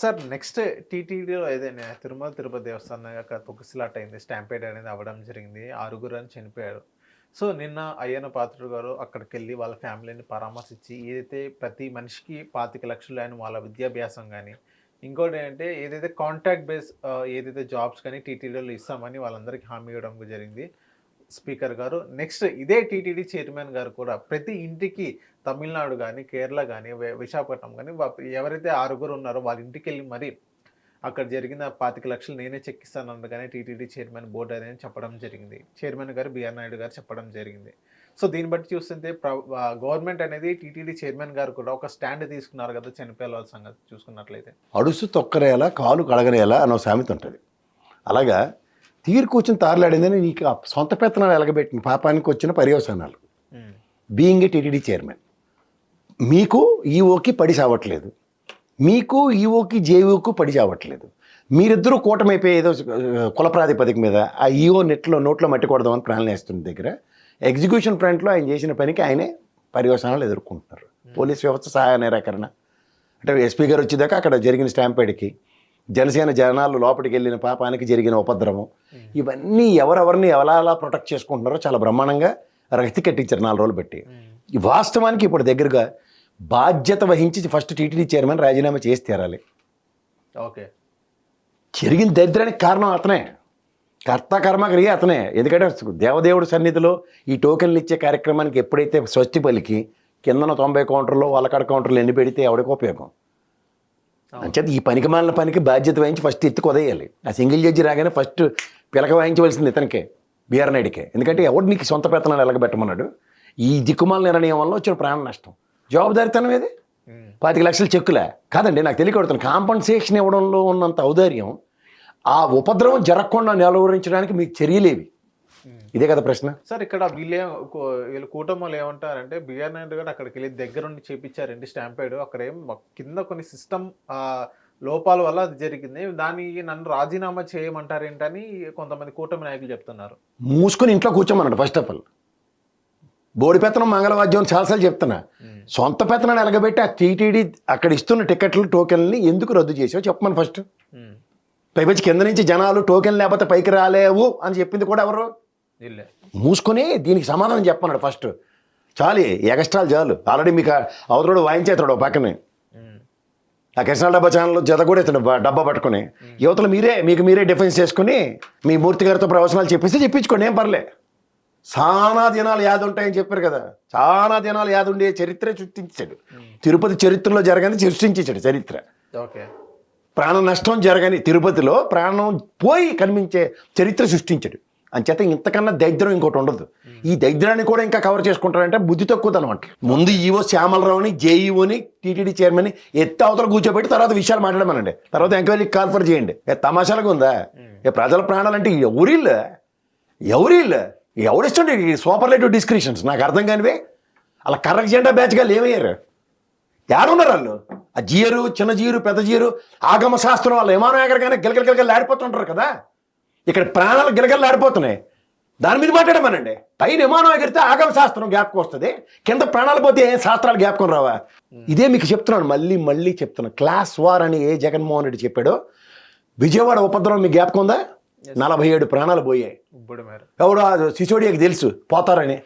Sir next టీటీడీలో ఏదైనా తిరుమల తిరుపతి దేవస్థానం యొక్క తొక్కిసలాట అయింది. స్టాంపేడ్ అనేది అవ్వడం జరిగింది. ఆరుగురని చనిపోయారు. సో, నిన్న అయ్యన్న పాత్రుడు గారు అక్కడికెళ్ళి వాళ్ళ ఫ్యామిలీని పరామర్శించి ఏదైతే ప్రతి మనిషికి 25,00,000 అని వాళ్ళ విద్యాభ్యాసం గాని, ఇంకోటేంటంటే ఏదైతే కాంట్రాక్ట్ బేస్ ఏదైతే జాబ్స్ గాని టీటీడీలో ఇస్తామని వాళ్ళందరికీ హామీ ఇవ్వడం జరిగింది స్పీకర్ గారు. నెక్స్ట్ ఇదే టీటీడీ చైర్మన్ గారు కూడా ప్రతి ఇంటికి తమిళనాడు గాని, కేరళ గాని, విశాఖపట్నం గాని ఎవరైతే ఆరుగురు ఉన్నారో వాళ్ళ ఇంటికెళ్ళి మరి అక్కడ జరిగిన 25,00,000 నేనే చెక్ ఇస్తానన్నగానే టీటీడీ చైర్మన్ బోర్డ్ అనేది చెప్పడం జరిగింది. చైర్మన్ గారు బిఆర్ నాయుడు గారు చెప్పడం జరిగింది. సో, దీన్ని బట్టి చూస్తుంటే గవర్నమెంట్ అనేది టీటీడీ చైర్మన్ గారు కూడా ఒక స్టాండ్ తీసుకున్నారు కదా! చనిపోయిన వాళ్ళ సంగతి చూసుకున్నట్లయితే. అడుసు తొక్కరేలా కాలు కడగనేలా అన్న సామెత ఉంటుంది. అలాగా తీరు కూర్చొని తారలాడిందని నీకు సొంత పెత్తనాలు ఎలగబెట్టిన పాపానికి వచ్చిన పర్యవసానాలు. బీయింగ్ ఏ టీటీడీ చైర్మన్ మీకు ఈఓకి పడి చావట్లేదు, మీకు ఈఓకి జేఓకు పడి చావట్లేదు. మీరిద్దరూ కూటమైపోయి ఏదో కుల ప్రాతిపదిక మీద ఆ ఈఓ నోట్లో మట్టి కొడదామని ప్లాన్ వేస్తున్న దగ్గర ఎగ్జిక్యూషన్ ఫ్రంట్లో ఆయన చేసిన పనికి ఆయనే పర్యవసానాలు ఎదుర్కొంటున్నారు. పోలీస్ వ్యవస్థ సహాయ నిరాకరణ అంటే ఎస్పీ గారు వచ్చేదాకా అక్కడ జరిగిన స్టాంపేడ్కి జనసేన జనాలు లోపలికి వెళ్ళిన పాపానికి జరిగిన ఉపద్రవం, ఇవన్నీ ఎవరెవరిని ఎలా ప్రొటెక్ట్ చేసుకుంటున్నారో చాలా బ్రహ్మాండంగా రక్తి కట్టించారు 4 రోజులు పెట్టి. ఈ వాస్తవానికి ఇప్పుడు దగ్గరగా బాధ్యత వహించి ఫస్ట్ టీటీడీ చైర్మన్ రాజీనామా చేసి తీరాలి. ఓకే, జరిగిన దరిద్రానికి కారణం అతనే, కర్త కర్మక్రియ అతనే. ఎందుకంటే దేవదేవుడి సన్నిధిలో ఈ టోకెన్లు ఇచ్చే కార్యక్రమానికి ఎప్పుడైతే స్వస్తి పలికి కిందన 90 కౌంటర్లో వాళ్ళకడ కౌంటర్లు ఎన్ని పెడితే ఎవరికి ఉపయోగం. అంచేత ఈ పనికి మాలిన పనికి బాధ్యత వహించి ఫస్ట్ ఎత్తుకు వదిలేయాలి. ఆ సింగిల్ జడ్జి రాగానే ఫస్ట్ పిలక వాయించవలసింది ఇతనికే, బిఆర్ నాయుడికే. ఎందుకంటే ఎవడు నీకు సొంత పెత్తనాలు ఎలగబెట్టమన్నాడు? ఈ దిక్కుమాల నిర్ణయం వల్ల వచ్చిన ప్రాణ నష్టం. జవాబుదారితనం ఏది? 25,00,000 చెక్కులే కాదండి, నాకు తెలియకూడతాను. కాంపన్సేషన్ ఇవ్వడంలో ఉన్నంత ఔదార్యం ఆ ఉపద్రవం జరగకుండా నిలువరించడానికి మీకు చర్యలేవి? ఇదే కదా ప్రశ్న. సార్ ఇక్కడ వీళ్ళు కూటమిలో ఏమంటారంటే బిఆర్ నాయుడు గారు అక్కడికి వెళ్ళి దగ్గరుండి చేపించారండి స్టాంపేడ్. అక్కడ కింద కొన్ని సిస్టమ్ లోపాల వల్ల అది జరిగింది, దానికి నన్ను రాజీనామా చేయమంటారేంటని కొంతమంది కూటమి నాయకులు చెప్తున్నారు. మూసుకొని ఇంట్లో కూర్చోమన్నాడు. ఫస్ట్ ఆఫ్ ఆల్ బోడి పెత్తనం మంగళవాద్యం చాలాసార్లు చెప్తున్నా. సొంత పెత్తనాన్ని ఎలగబెట్టి ఆ టీటీడీ అక్కడ ఇస్తున్న టికెట్లు టోకెన్ని ఎందుకు రద్దు చేసావు చెప్పమని ఫస్ట్. పైపచ్చి కింద నుంచి జనాలు టోకెన్ లేకపోతే పైకి రాలేవు అని చెప్పింది కూడా ఎవరు? మూసుకొని దీనికి సమాధానం చెప్పన్నాడు ఫస్ట్. చాలు ఎగస్ట్రాలు చాలు. ఆల్రెడీ మీకు అవతరుడు వాయించేస్తాడు పక్కనే. ఆ కృష్ణా డబ్బా ఛానల్ జత కూడా ఇస్తాడు డబ్బా పట్టుకుని. యువతలు మీరే డిఫెన్స్ చేసుకుని మీ మూర్తి గారితో ప్రవచనాలు చెప్పించుకోండి, ఏం పర్లే. చాలా దినాలు యాది ఉంటాయని చెప్పారు కదా, చాలా దినాలు యాది ఉండే చరిత్ర సృష్టించాడు. తిరుపతి చరిత్రలో జరగని సృష్టించాడు చరిత్ర. ఓకే, ప్రాణ నష్టం జరగని తిరుపతిలో ప్రాణం పోయి కనిపించే చరిత్ర సృష్టించాడు. అంచేత ఇంతకన్నా దరిద్రం ఇంకోటి ఉండదు. ఈ దరిద్రాన్ని కూడా ఇంకా కవర్ చేసుకుంటారంటే బుద్ధి తక్కువదనం అంట. ముందు ఈవో శ్యామలరావుని జేఈఓని టీటీడీ చైర్మన్ ఎత్తి అవతల కూర్చోబెట్టి తర్వాత విషయాలు మాట్లాడమనండి, తర్వాత ఎంక్వైరీ కాల్ఫర్ చేయండి. తమాషాలుగా ఉందా? ప్రజల ప్రాణాలంటే ఎవరిస్తుండే ఈ సూపర్లేటివ్ డిస్క్రిప్షన్స్ నాకు అర్థం కానివే. అలా కర్రకి జెండా బ్యాచ్గా ఏమయ్యారు? ఎవరున్నారు వాళ్ళు? ఆ జీయరు, చిన్న జీరు, పెద్ద జీరు, ఆగమ శాస్త్రం వాళ్ళు విమానం ఎగరగానే గిలగలు ఆడిపోతుంటారు కదా. ఇక్కడ ప్రాణాలు గిలగలు ఆడిపోతున్నాయి, దాని మీద మాట్లాడమనండి. పైన విమానం ఎగిరితే ఆగమ శాస్త్రం జ్ఞాపకం వస్తుంది, కింద ప్రాణాలు పోతే శాస్త్రాలు జ్ఞాపకం రావా? ఇదే మీకు చెప్తున్నాను, మళ్ళీ చెప్తున్నాను. క్లాస్ వార్ అని ఏ జగన్మోహన్ రెడ్డి చెప్పాడో విజయవాడ ఉపద్రవం మీకు జ్ఞాపకం ఉందా? 47 ప్రాణాలు పోయాయి. ఎవడో సిసోడియాకి తెలుసు పోతారని.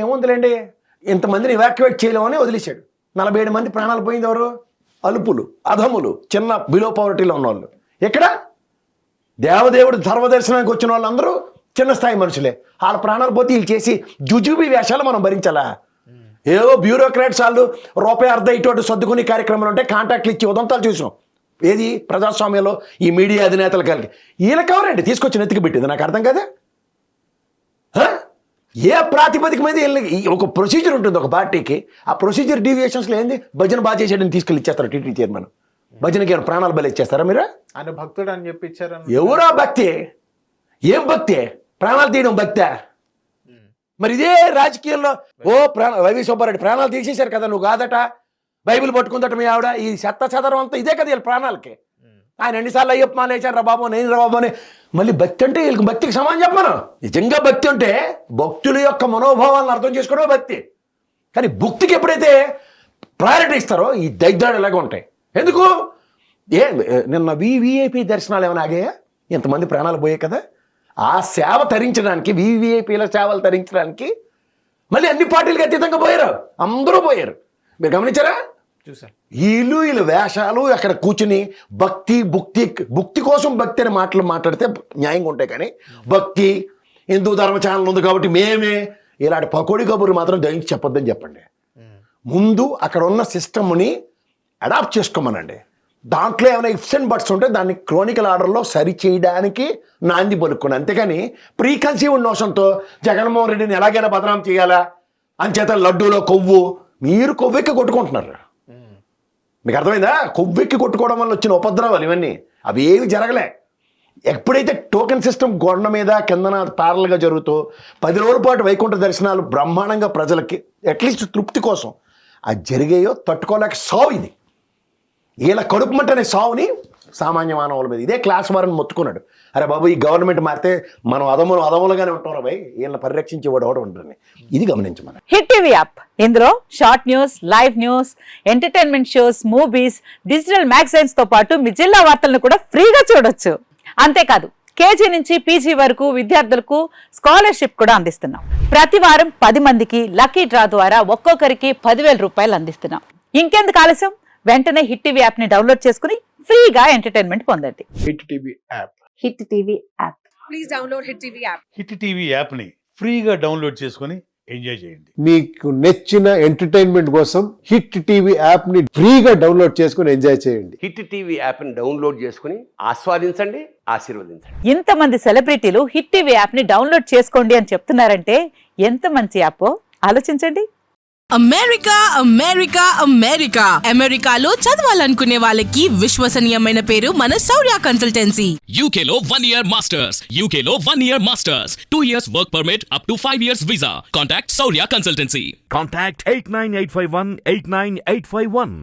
ఏముందిలేండి, ఇంతమందిని ఇవాక్యువేట్ చేయలేమని వదిలేశాడు. 47 మంది ప్రాణాలు పోయింది ఎవరు? అలుపులు, అధములు, చిన్న బిలో పవర్టీలో ఉన్నవాళ్ళు. ఎక్కడ దేవదేవుడు సర్వదర్శనానికి వచ్చిన వాళ్ళందరూ చిన్న స్థాయి మనుషులే. వాళ్ళ ప్రాణాలు పోతే వీళ్ళు చేసి జుజుబీ వేషాలు మనం భరించాలా? ఏవో బ్యూరోక్రాట్స్ వాళ్ళు రూపాయి అర్ధ ఇటువంటి సర్దుకునే కార్యక్రమాలు ఉంటే కాంటాక్ట్లు ఇచ్చి ఉదంతాలు చూసాం. ఏది ప్రజాస్వామ్యంలో ఈ మీడియా అధినేతలు కలిగి వీళ్ళకి ఎవరండి తీసుకొచ్చి నెత్తికి పెట్టింది? నాకు అర్థం కదా. ఏ ప్రాతిపదిక మీద ఒక ప్రొసీజర్ ఉంటుంది ఒక పార్టీకి. ఆ ప్రొసీజర్ డీవియేషన్స్లో ఏంది? భజన బాగా చేసేయడానికి తీసుకెళ్ళి ఇచ్చేస్తారు టీటీడీ చైర్మన్. భజనకి ప్రాణాలు బలి ఇచ్చేస్తారా మీరు? ఆయన భక్తుడు అని చెప్పి ఇచ్చారు. ఎవరో భక్తి? ఏం భక్తి? ప్రాణాలు తీయడం భక్తే? మరి ఇదే రాజకీయాల్లో వైవి సుబ్బారెడ్డి ప్రాణాలు తీసేశారు కదా, నువ్వు కాదట, బైబిల్ పట్టుకుందట మీ ఆవిడ. ఈ చెత్త అంతా ఇదే కదా వీళ్ళ ప్రాణాలకి. ఆయన ఎన్నిసార్లు అయ్యప్ప మాలేశారు రా బాబు, నేను రా బాబు అని. మళ్ళీ భక్తి అంటే వీళ్ళకి భక్తికి సమానం చెప్పను. నిజంగా భక్తి అంటే భక్తుల యొక్క మనోభావాలను అర్థం చేసుకోవడం భక్తి. కానీ భక్తికి ఎప్పుడైతే ప్రయారిటీ ఇస్తారో ఈ దైద్యాలు ఇలాగ ఉంటాయి. ఎందుకు? నిన్న వివిఐపి దర్శనాలు ఏమైనా ఆగాయా? ఎంతమంది ప్రాణాలు పోయాయి కదా. ఆ సేవ తరించడానికి, వివిఐపీల సేవలు తరించడానికి మళ్ళీ అన్ని పార్టీలకు అతీతంగా పోయారు, అందరూ పోయారు. మీరు గమనించారా? చూసాను. వీళ్ళు వేషాలు అక్కడ కూర్చుని భక్తి కోసం భక్తి అనే మాటలు మాట్లాడితే న్యాయంగా ఉంటాయి, కానీ భక్తి హిందూ ధర్మ ఛానల్ ఉంది కాబట్టి మేమే ఇలాంటి పకోడీ కబుర్లు మాత్రం దయచేసి చెప్పొద్దని చెప్పండి. ముందు అక్కడ ఉన్న సిస్టమ్ని అడాప్ట్ చేసుకోమనండి. దాంట్లో ఏమైనా ఇఫ్స్ అండ్ బట్స్ ఉంటే దాన్ని క్రోనికల్ ఆర్డర్లో సరి చేయడానికి నాంది పలుక్కుని, అంతేకాని ప్రీకన్సీవ్డ్ నోషన్తో జగన్మోహన్ రెడ్డిని ఎలాగైనా బదనాం చేయాలా అంచేత లడ్డూలో కొవ్వు, మీరు కొవ్వెక్కి కొట్టుకుంటున్నారు. మీకు అర్థమైందా? కొవ్వెక్కి కొట్టుకోవడం వల్ల వచ్చిన ఉపద్రవాలు ఇవన్నీ అవి ఏమి జరగలే. ఎప్పుడైతే టోకెన్ సిస్టమ్ గొండ మీద కిందన ప్యారల్గా జరుగుతూ 10 రోజుల పాటు వైకుంఠ దర్శనాలు బ్రహ్మాండంగా ప్రజలకి అట్లీస్ట్ తృప్తి కోసం అది జరిగాయో తట్టుకోలేక సావు ఇది. వీళ్ళ కడుపు మంటనే సావుని సామాన్య మానవుల మీద ఇదే క్లాస్ వారిని మొత్తుకున్నాడు. అరే బాబు, ఈ గవర్నమెంట్ మారితే మనం అదములుగానే ఉంటాం రా భయ్, వీళ్ళని పరిరక్షించేవాడు ఒకటి ఉంటుంది. ఇది గమనించమని. హిట్ టీవీ యాప్, ఇందులో short news, live news, entertainment shows, movies, digital magazines తో పాటు మీ జిల్లా వార్తలను కూడా ఫ్రీగా చూడొచ్చు. అంతేకాదు, కేజీ నుంచి పీజీ వరకు విద్యార్థులకు స్కాలర్షిప్ కూడా అందిస్తున్నాం. ప్రతి వారం 10 మందికి లక్కీ డ్రా ద్వారా ఒక్కొక్కరికి 10,000 రూపాయలు అందిస్తున్నాం. ఇంకెందుకు ఆలస్యం, వెంటనే హిట్ టీవీ యాప్ ని డౌన్లోడ్ చేసుకుని ఫ్రీగా ఎంటర్టైన్మెంట్ పొందండి. Hit TV app. Hit TV app. Please download Hit TV app. Hit TV యాప్ని ఫ్రీగా డౌన్లోడ్ చేసుకొని ఎంజాయ్ చేయండి. మీకు నచ్చిన ఎంటర్టైన్మెంట్ కోసం హిట్ టీవీ యాప్ ని ఫ్రీగా డౌన్లోడ్ చేసుకుని ఎంజాయ్ చేయండి. హిట్ టీవీ యాప్ని డౌన్లోడ్ చేసుకుని ఆస్వాదించండి, ఆశీర్వదించండి. ఇంతమంది సెలబ్రిటీలు హిట్ టీవీ యాప్ ని డౌన్లోడ్ చేసుకోండి అని చెప్తున్నారంటే ఎంత మంచి యాప్ ఆలోచించండి. అమెరికా అమెరికా అమెరికా అమెరికాలో చదవాలనుకునే వాళ్ళకి విశ్వసనీయమైన పేరు మన శౌర్య కన్సల్టెన్సీ. UK లో 1 year masters. UK లో 1 year masters. 2 years work permit up to 5 years visa. Contact Saurya Consultancy. Contact 89851 89851.